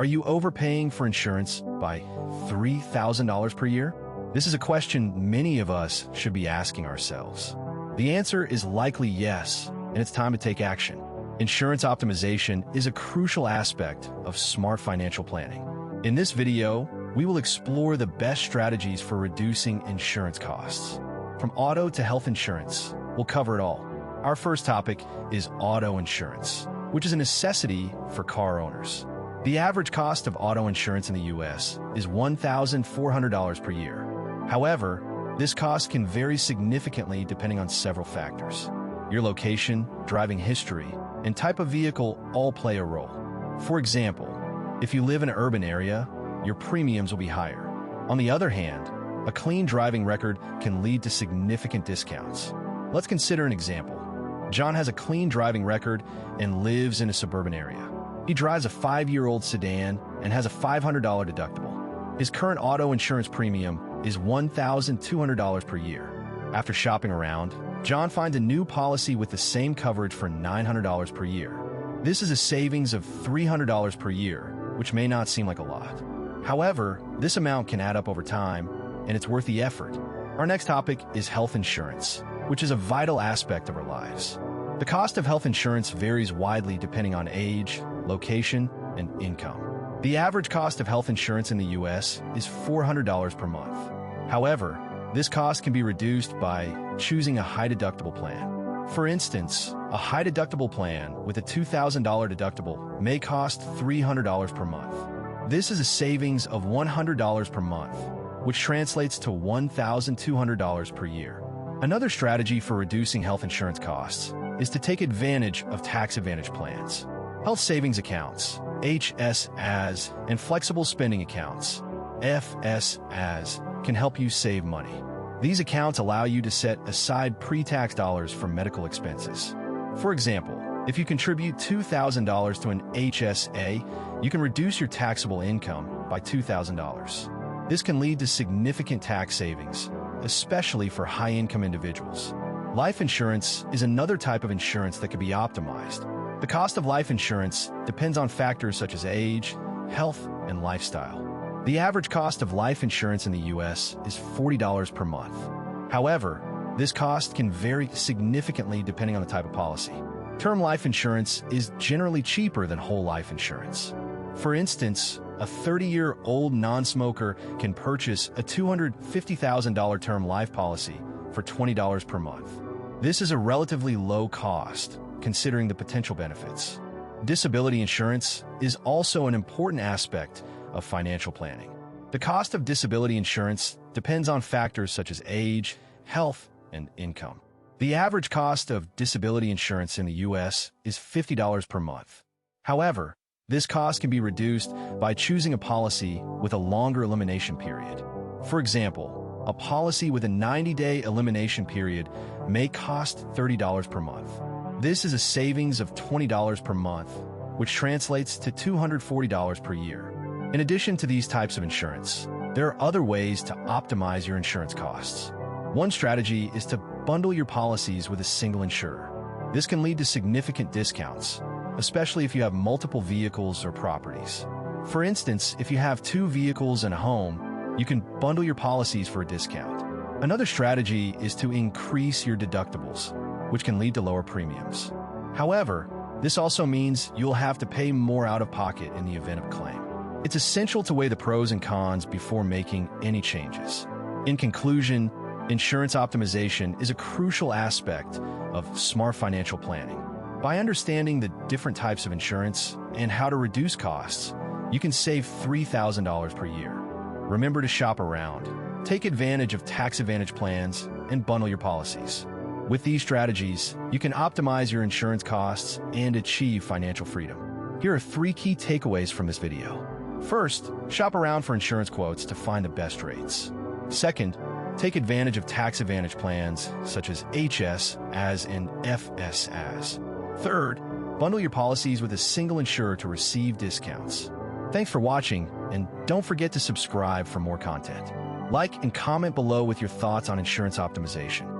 Are you overpaying for insurance by $3,000 per year? This is a question many of us should be asking ourselves. The answer is likely yes, and it's time to take action. Insurance optimization is a crucial aspect of smart financial planning. In this video, we will explore the best strategies for reducing insurance costs. From auto to health insurance, we'll cover it all. Our first topic is auto insurance, which is a necessity for car owners. The average cost of auto insurance in the U.S. is $1,400 per year. However, this cost can vary significantly depending on several factors. Your location, driving history, and type of vehicle all play a role. For example, if you live in an urban area, your premiums will be higher. On the other hand, a clean driving record can lead to significant discounts. Let's consider an example. John has a clean driving record and lives in a suburban area. He drives a 5-year-old sedan and has a $500 deductible. His current auto insurance premium is $1,200 per year. After shopping around, John finds a new policy with the same coverage for $900 per year. This is a savings of $300 per year, which may not seem like a lot. However, this amount can add up over time, and it's worth the effort. Our next topic is health insurance, which is a vital aspect of our lives. The cost of health insurance varies widely depending on age, location, and income. The average cost of health insurance in the U.S. is $400 per month. However, this cost can be reduced by choosing a high-deductible plan. For instance, a high-deductible plan with a $2,000 deductible may cost $300 per month. This is a savings of $100 per month, which translates to $1,200 per year. Another strategy for reducing health insurance costs is to take advantage of tax advantage plans. Health savings accounts, HSAs, and flexible spending accounts, FSAs, can help you save money. These accounts allow you to set aside pre-tax dollars for medical expenses. For example, if you contribute $2,000 to an HSA, you can reduce your taxable income by $2,000. This can lead to significant tax savings, especially for high-income individuals. Life insurance is another type of insurance that can be optimized. The cost of life insurance depends on factors such as age, health, and lifestyle. The average cost of life insurance in the U.S. is $40 per month. However, this cost can vary significantly depending on the type of policy. Term life insurance is generally cheaper than whole life insurance. For instance, a 30-year-old non-smoker can purchase a $250,000 term life policy for $20 per month. This is a relatively low cost, considering the potential benefits. Disability insurance is also an important aspect of financial planning. The cost of disability insurance depends on factors such as age, health, and income. The average cost of disability insurance in the U.S. is $50 per month. However, this cost can be reduced by choosing a policy with a longer elimination period. For example, a policy with a 90-day elimination period may cost $30 per month. This is a savings of $20 per month, which translates to $240 per year. In addition to these types of insurance, there are other ways to optimize your insurance costs. One strategy is to bundle your policies with a single insurer. This can lead to significant discounts, especially if you have multiple vehicles or properties. For instance, if you have 2 vehicles and a home, you can bundle your policies for a discount. Another strategy is to increase your deductibles, which can lead to lower premiums. However, this also means you'll have to pay more out of pocket in the event of a claim. It's essential to weigh the pros and cons before making any changes. In conclusion, insurance optimization is a crucial aspect of smart financial planning. By understanding the different types of insurance and how to reduce costs, you can save $3,000 per year. Remember to shop around, take advantage of tax advantage plans, and bundle your policies. With these strategies, you can optimize your insurance costs and achieve financial freedom. Here are 3 key takeaways from this video. First, shop around for insurance quotes to find the best rates. Second, take advantage of tax advantage plans such as HSAs and FSAs. Third, bundle your policies with a single insurer to receive discounts. Thanks for watching, and don't forget to subscribe for more content. Like and comment below with your thoughts on insurance optimization.